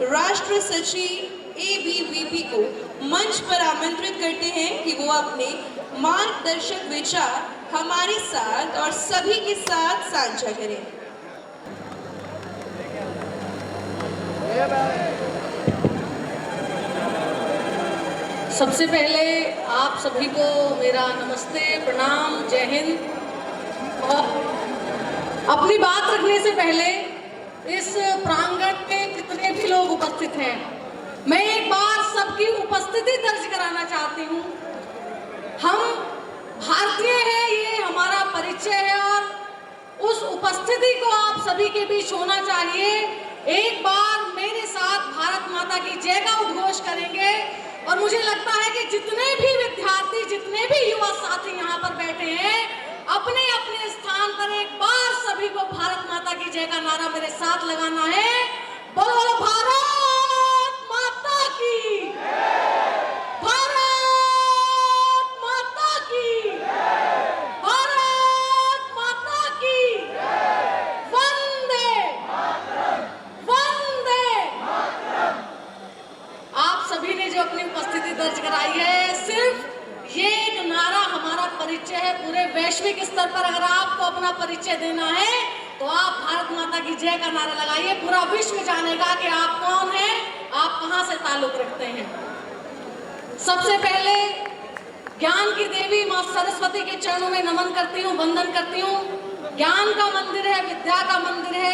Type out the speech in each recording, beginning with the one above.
राष्ट्र सचिव ABVP को मंच पर आमंत्रित करते हैं कि वो अपने मार्गदर्शक विचार हमारे साथ और सभी के साथ साझा करें। सबसे पहले आप सभी को मेरा नमस्ते, प्रणाम, जय हिंद। और अपनी बात रखने से पहले इस प्रांगण में जितने भी लोग उपस्थित हैं, मैं एक बार सबकी उपस्थिति दर्ज कराना चाहती हूँ। हम भारतीय हैं, ये हमारा परिचय है और उस उपस्थिति को आप सभी के बीच होना चाहिए। एक बार मेरे साथ भारत माता की जय का उद्घोष करेंगे और मुझे लगता है कि जितने भी विद्यार्थी, जितने भी युवा साथी यहाँ पर बैठे हैं, अपने अपने स्थान पर एक बार सभी को भारत माता की जय का नारा मेरे साथ लगाना है। बोलो बोलो भारत माता की, भारत माता की, भारत माता की, वंदे वंदे। आप सभी ने जो अपनी उपस्थिति दर्ज कराई है, सिर्फ ये एक नारा हमारा परिचय है। पूरे वैश्विक स्तर पर अगर आपको अपना परिचय देना है तो आप भारत माता की जय का नारा लगाइए। पूरा विश्व जानेगा कि आप कौन हैं, आप कहां से ताल्लुक रखते हैं। सबसे पहले ज्ञान की देवी मां सरस्वती के चरणों में नमन करती हूँ, वंदन करती हूँ। ज्ञान का मंदिर है, विद्या का मंदिर है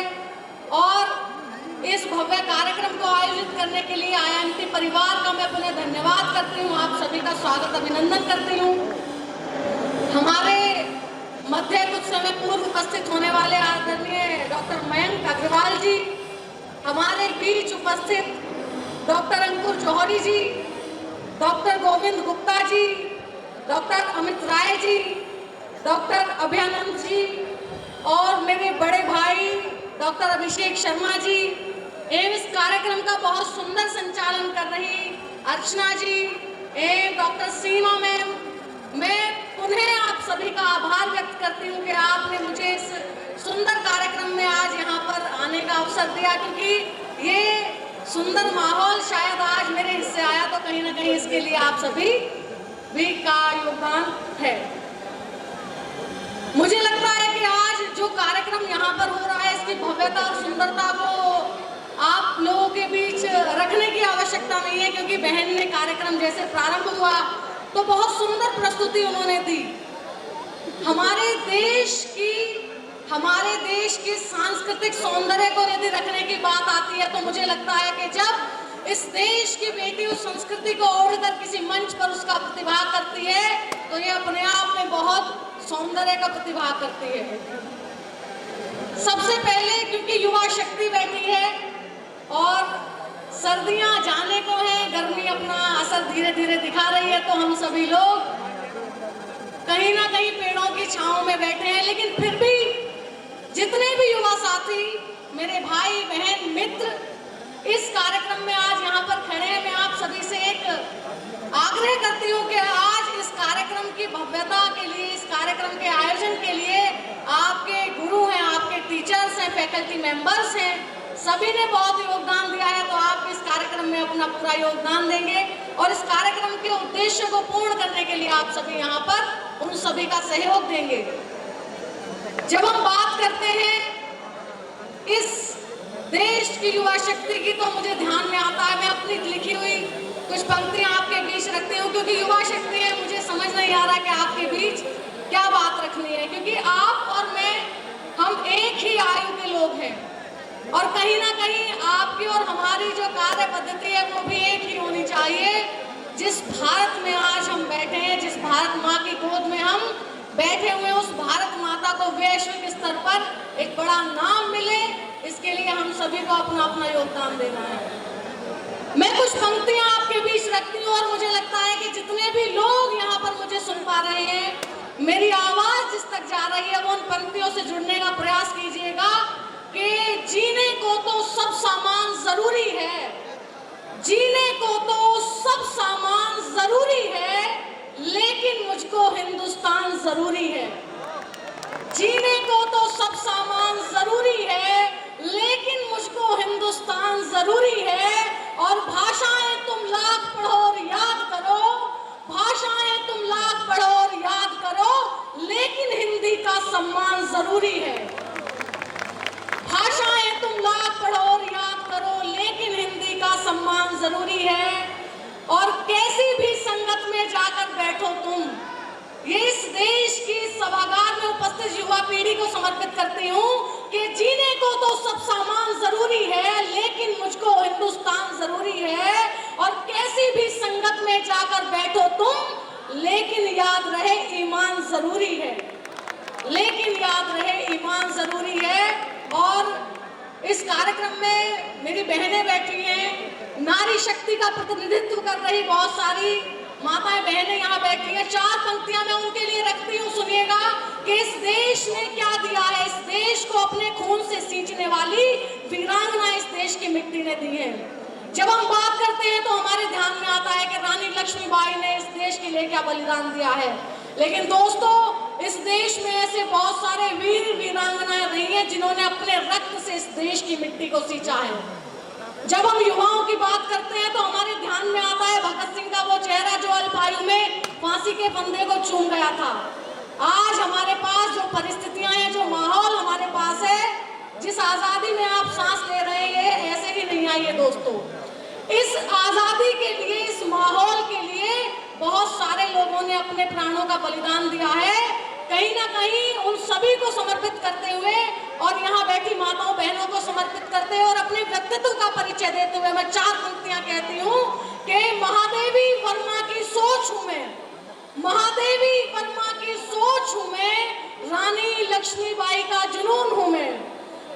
और इस भव्य कार्यक्रम को आयोजित करने के लिए IIMT परिवार का मैं पुनः धन्यवाद करती हूँ। आप सभी का स्वागत, अभिनंदन करती हूँ। हमारे मध्य कुछ समय पूर्व उपस्थित होने वाले आदरणीय डॉक्टर मयंक अग्रवाल जी, हमारे बीच उपस्थित डॉक्टर अंकुर जौहरी जी, doctor Govind Gupta ji, doctor Amit Rai ji, doctor Abhayanand जी और मेरे बड़े भाई डॉक्टर अभिषेक शर्मा जी, एवं इस कार्यक्रम का बहुत सुंदर संचालन कर रही अर्चना जी एवं डॉक्टर सीमा मैम, मैं पुनः आप सभी का आभार व्यक्त करती हूँ कि आपने मुझे इस सुंदर कार्यक्रम में आज यहाँ पर आने का अवसर दिया, क्योंकि ये सुंदर माहौल शायद आज मेरे हिस्से आया तो कहीं ना कहीं इसके लिए आप सभी भी का योगदान है। मुझे लगता है कि आज जो कार्यक्रम यहाँ पर हो रहा है, इसकी भव्यता और सुंदरता को आप लोगों के बीच रखने की आवश्यकता नहीं है, क्योंकि बहन ने कार्यक्रम जैसे प्रारंभ हुआ तो बहुत सुंदर प्रस्तुति उन्होंने दी। हमारे देश के सांस्कृतिक सौंदर्य को यदि रखने की बात आती है तो मुझे लगता है कि जब इस देश की बेटी उस संस्कृति को ओढ़कर किसी मंच पर उसका प्रतिभाग करती है तो ये अपने आप में बहुत सौंदर्य का प्रतिभाग करती है। सबसे पहले क्योंकि युवा शक्ति बैठी है और सर्दियां जाने को है, गर्मी अपना असर धीरे धीरे दिखा रही है, तो हम सभी लोग कहीं ना कहीं पेड़ों की छांव में बैठे हैं। लेकिन फिर भी जितने भी युवा साथी, मेरे भाई बहन मित्र इस कार्यक्रम में आज यहाँ पर खड़े हैं, मैं आप सभी से एक आग्रह करती हूँ कि आज इस कार्यक्रम की भव्यता के लिए, इस कार्यक्रम के आयोजन के लिए आपके गुरु हैं, आपके टीचर्स हैं, फैकल्टी मेंबर्स हैं, सभी ने बहुत योगदान दिया है, तो आप इस कार्यक्रम में अपना पूरा योगदान देंगे और इस कार्यक्रम के उद्देश्य को पूर्ण करने के लिए आप सभी यहाँ पर उन सभी का सहयोग देंगे। जब हम बात करते हैं इस देश की युवा शक्ति की तो मुझे ध्यान में आता है, मैं अपनी लिखी हुई कुछ पंक्तियां आपके बीच रखती हूँ, क्योंकि युवा शक्ति है, मुझे समझ नहीं आ रहा कि आपके बीच क्या बात रखनी है, क्योंकि आप और मैं, हम एक ही आयु के लोग हैं और कहीं ना कहीं आपकी और हमारी जो कार्य पद्धति है वो भी एक ही होनी चाहिए। जिस भारत में आज हम बैठे हैं, जिस भारत माँ की गोद में हम बैठे हुए, उस भारत माता को वैश्विक स्तर पर एक बड़ा नाम मिले, इसके लिए हम सभी को अपना अपना योगदान देना है। मैं कुछ पंक्तियां आपके बीच रखती हूँ और मुझे लगता है कि जितने भी लोग यहाँ पर मुझे सुन पा रहे हैं, मेरी आवाज जिस तक जा रही है वो उन पंक्तियों से जुड़ने का प्रयास कीजिएगा कि जीने को तो सब सामान जरूरी है, जीने को तो सब सामान जरूरी है, लेकिन मुझको हिंदुस्तान जरूरी है। जीने को तो सब सामान जरूरी है, लेकिन मुझको हिंदुस्तान जरूरी है। और भाषाएं तुम लाख पढ़ो और याद करो, भाषाएं तुम लाख पढ़ो और याद करो, लेकिन हिंदी का सम्मान जरूरी है। भाषाएं तुम लाख पढ़ो और याद करो, लेकिन हिंदी का सम्मान जरूरी है। और कैसी भी संगत में जाकर बैठो तुम, ये इस देश की सभागार में उपस्थित युवा पीढ़ी को समर्पित करती हूँ कि जीने को तो सब सामान जरूरी है, लेकिन मुझको हिंदुस्तान जरूरी है। और कैसी भी संगत में जाकर बैठो तुम, लेकिन याद रहे ईमान जरूरी है, लेकिन याद रहे ईमान जरूरी है। और इस कार्यक्रम में मेरी बहनें बैठी हैं, नारी शक्ति का प्रतिनिधित्व कर रही बहुत सारी माताएं बहनें यहाँ बैठी हैं। 4 पंक्तियां मैं उनके लिए रखती हूँ, सुनिएगा कि इस देश ने क्या दिया है। इस देश को अपने खून से सींचने वाली वीरांगना इस देश की मिट्टी ने दी है। जब हम बात करते हैं तो हमारे ध्यान में आता है कि रानी लक्ष्मीबाई ने इस देश के लिए क्या बलिदान दिया है। लेकिन दोस्तों, इस देश में ऐसे बहुत सारे वीर वीरांगनाएं रही हैं जिन्होंने अपने रक्त से इस देश की मिट्टी को सींचा है। जब हम युवाओं की बात करते हैं तो हमारे ध्यान में आता है भगत सिंह का वो चेहरा जो अल्पायु में फांसी के फंदे को चूम गया था। आज हमारे पास जो परिस्थितियां हैं, जो माहौल हमारे पास है, जिस आजादी में आप सांस ले रहे हैं, ऐसे ही नहीं आई है दोस्तों। इस आजादी के लिए, इस माहौल के लिए बहुत सारे लोगों ने अपने प्राणों का बलिदान दिया है। कहीं ना कहीं उन सभी को समर्पित करते हुए और यहाँ बैठी माताओं बहनों को समर्पित करते हुए और अपने व्यक्तित्व का परिचय देते हुए मैं 4 पंक्तियां कहती हूँ कि महादेवी वर्मा की सोच हूँ मैं, महादेवी वर्मा की सोच हूँ मैं, रानी लक्ष्मीबाई का जुनून हूँ मैं।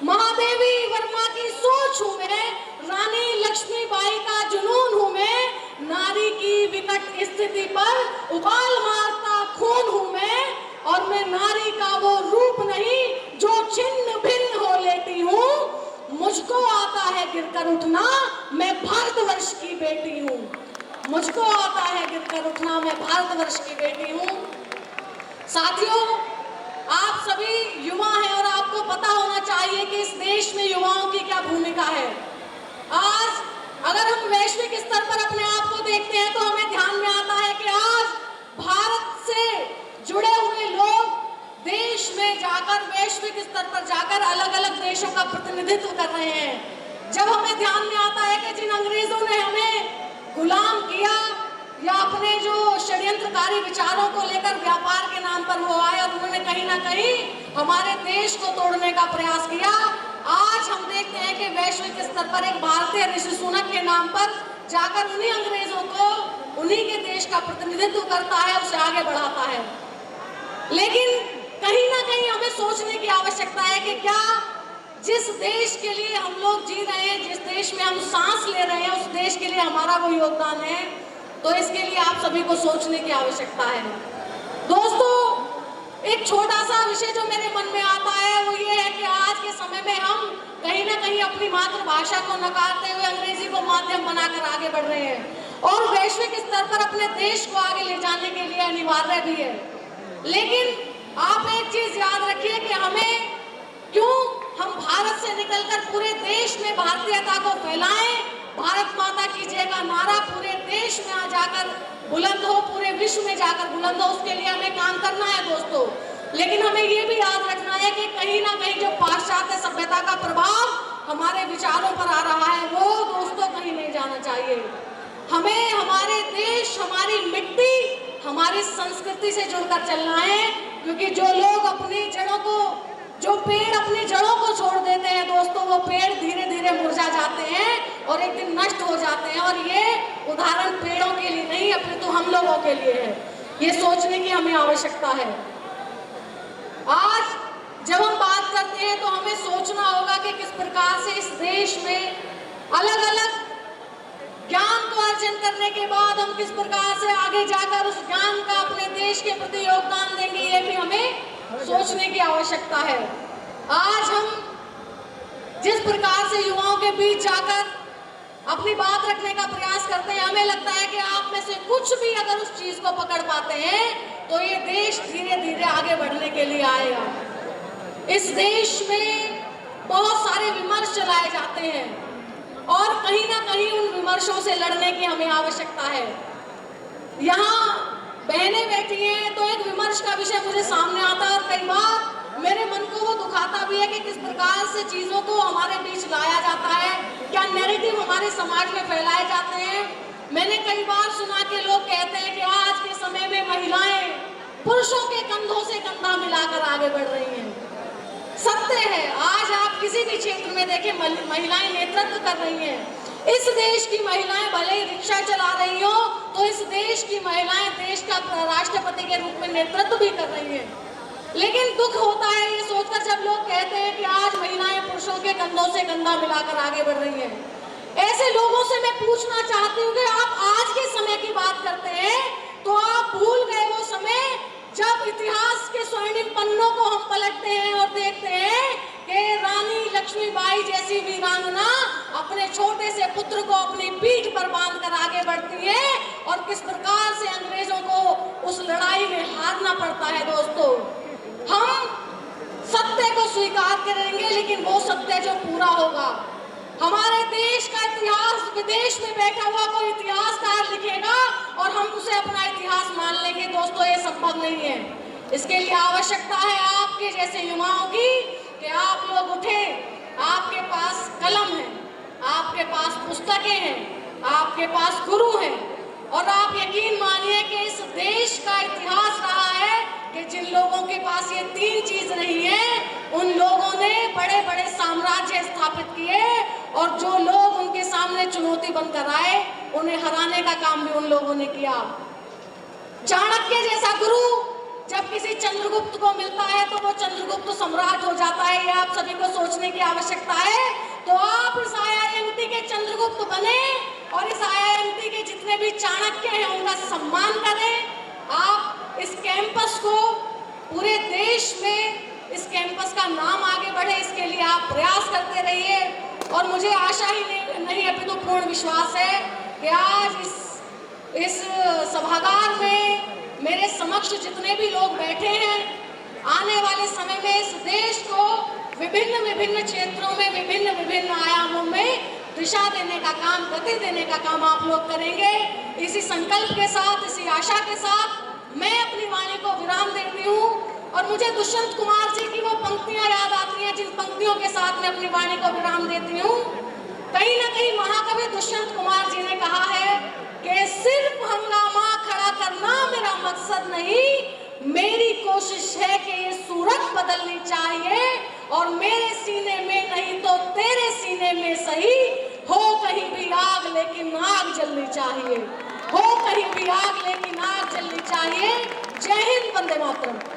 महादेवी वर्मा की सोच हूँ मैं, रानी लक्ष्मीबाई का जुनून हूँ मैं। नारी की विकट स्थिति पर उबाल मारता खून हूँ मैं, और मैं नारी का वो रूप नहीं जो छिन्न भिन्न हो लेती हूँ। मुझको आता है गिरकर उठना, मैं भारतवर्ष की बेटी हूँ। मुझको आता है गिरकर उठना, मैं भारतवर्ष की बेटी हूँ। साथियों, आप सभी युवा हैं और आपको पता होना चाहिए कि इस देश में युवाओं की क्या भूमिका है। आज अगर हम वैश्विक स्तर पर अपने आप को देखते हैं तो हमें ध्यान में आता है कि आज भारत से जुड़े हुए लोग देश में जाकर, वैश्विक स्तर पर जाकर अलग अलग देशों का प्रतिनिधित्व कर रहे हैं। जब हमें ध्यान में आता है कि जिन अंग्रेजों ने हमें गुलाम किया या अपने जो षड्यंत्रकारी विचारों को लेकर व्यापार के नाम पर वो आए और उन्होंने कहीं ना कहीं हमारे देश को तोड़ने का प्रयास किया, आज हम देखते हैं कि वैश्विक स्तर पर एक भारतीय ऋषि सुनक के नाम पर जाकर उन्हीं अंग्रेजों को, उन्हीं के देश का प्रतिनिधित्व करता है, उसे आगे बढ़ाता है। लेकिन कहीं ना कहीं हमें सोचने की आवश्यकता है कि क्या जिस देश के लिए हम लोग जी रहे हैं, जिस देश में हम सांस ले रहे हैं, उस देश के लिए हमारा वो योगदान है। तो इसके लिए आप सभी को सोचने की आवश्यकता है। दोस्तों, एक छोटा सा विषय जो मेरे मन में आता है वो ये है कि आज के समय में हम कहीं ना कहीं अपनी मातृभाषा को नकारते हुए अंग्रेजी को माध्यम बनाकर आगे बढ़ रहे हैं और वैश्विक स्तर पर अपने देश को आगे ले जाने के लिए अनिवार्य भी है। लेकिन आप एक चीज याद रखिए कि हमें क्यों हम भारत से निकलकर पूरे देश में भारतीयता को फैलाएं, भारत माता की जय का नारा पूरे देश में आ जाकर बुलंद हो, पूरे विश्व में जाकर बुलंद हो, उसके लिए हमें काम करना है दोस्तों। लेकिन हमें ये भी याद रखना है कि कहीं ना कहीं जो पाश्चात्य सभ्यता का प्रभाव हमारे विचारों पर आ रहा है वो दोस्तों कहीं नहीं जाना चाहिए। हमें हमारे देश, हमारी मिट्टी, हमारी संस्कृति से जुड़कर चलना है, क्योंकि जो लोग अपनी जड़ों को, जो पेड़ अपनी जड़ों को छोड़ देते हैं दोस्तों, वो पेड़ धीरे धीरे मुरझा जाते हैं और एक दिन नष्ट हो जाते हैं। और ये उदाहरण पेड़ों के लिए नहीं, अपितु हम लोगों के लिए है। ये सोचने की हमें आवश्यकता है। आज जब हम बात करते हैं तो हमें सोचना होगा कि किस प्रकार से इस देश में अलग अलग ज्ञान को अर्जन करने के बाद हम किस प्रकार से आगे जाकर उस ज्ञान का अपने देश के प्रति योगदान देंगे, ये भी हमें सोचने की आवश्यकता है। आज हम जिस प्रकार से युवाओं के बीच जाकर अपनी बात रखने का प्रयास करते हैं, हमें लगता है कि आप में से कुछ भी अगर उस चीज को पकड़ पाते हैं तो ये देश धीरे धीरे आगे बढ़ने के लिए आएगा। इस देश में बहुत सारे विमर्श चलाए जाते हैं, और कहीं ना कहीं उन विमर्शों से लड़ने की हमें आवश्यकता है। यहाँ बहनें बैठी हैं तो एक विमर्श का विषय मुझे सामने आता है और कई बार मेरे मन को वो दुखाता भी है कि किस प्रकार से चीजों को हमारे बीच लाया जाता है, क्या नैरेटिव हमारे समाज में फैलाए जाते हैं। मैंने कई बार सुना कि लोग कहते हैं कि आज के समय में महिलाएं पुरुषों के कंधों से कंधा मिलाकर आगे बढ़ रही हैं। सत्य है, आज आप किसी भी क्षेत्र में देखें महिलाएं नेतृत्व कर रही हैं। इस देश की महिलाएं भले ही रिक्शा चला रही हो तो इस देश की महिलाएं देश का राष्ट्रपति के रूप में नेतृत्व भी कर रही हैं। लेकिन दुख होता है ये सोचकर जब लोग कहते हैं कि आज महिलाएं पुरुषों के कंधों से कंधा मिलाकर आगे बढ़ रही हैं। ऐसे लोगों से मैं पूछना चाहती हूँ कि आप आज के समय की बात करते हैं तो आप भूल गए वो समय जब इतिहास के स्वर्णिम पन्नों को हम पलटते हैं और देखते हैं कि रानी लक्ष्मीबाई जैसी वीरांगना अपने छोटे से पुत्र को अपनी पीठ पर बांधकर आगे बढ़ती है और किस प्रकार से अंग्रेजों को उस लड़ाई में हारना पड़ता है। दोस्तों, हम सत्य को स्वीकार करेंगे लेकिन वो सत्य जो पूरा होगा। हमारे देश का इतिहास विदेश में बैठा हुआ कोई इतिहासकार लिखेगा और हम उसे अपना इतिहास मान लेंगे। दोस्तों, ये संभव नहीं है। इसके लिए आवश्यकता है आपके जैसे युवाओं की कि आप लोग उठे, आपके पास कलम है, आपके पास पुस्तकें हैं, आपके पास गुरु हैं और आप यकीन मानिए कि इस देश का इतिहास रहा है कि जिन लोगों के पास ये तीन चीज नहीं है उन लोगों ने बड़े बड़े साम्राज्य स्थापित किए और जो लोग उनके सामने चुनौती बनकर आए उन्हें हराने का काम भी उन लोगों ने किया। चाणक्य जैसा गुरु जब किसी चंद्रगुप्त को मिलता है तो वो चंद्रगुप्त सम्राट हो जाता है। ये आप सभी को सोचने की आवश्यकता है। तो आप इस IIMT के चंद्रगुप्त बने और इस IIMT के जितने भी चाणक्य हैं उनका सम्मान करें। आप इस कैंपस को पूरे देश में इस कैंपस का नाम आगे बढ़े, इसके लिए आप प्रयास करते रहिए। और मुझे आशा ही नहीं अभी तो पूर्ण विश्वास है कि आज इस सभागार में मेरे समक्ष जितने भी लोग बैठे हैं, आने वाले समय में इस देश को विभिन्न विभिन्न क्षेत्रों में विभिन्न आयामों में दिशा देने का काम, गति देने का काम आप लोग करेंगे। इसी संकल्प के साथ, इसी आशा के साथ मैं अपनी वाणी को विराम देती हूँ। और मुझे दुष्यंत कुमार जी की वो पंक्तियां याद आती हैं जिन पंक्तियों के साथ मैं अपनी वाणी को विराम देती हूँ। कहीं ना कहीं महाकवि दुष्यंत कुमार जी ने कहा है कि सिर्फ हंगामा खड़ा करना मेरा मकसद नहीं, मेरी कोशिश है कि ये सूरत बदलनी चाहिए और मेरे सीने में नहीं तो तेरे सीने में सही हो कहीं भी आग लेकिन आग जलनी चाहिए, हो कहीं भी आग लेकिन आग जलनी चाहिए। जय हिंद, वंदे मातरम।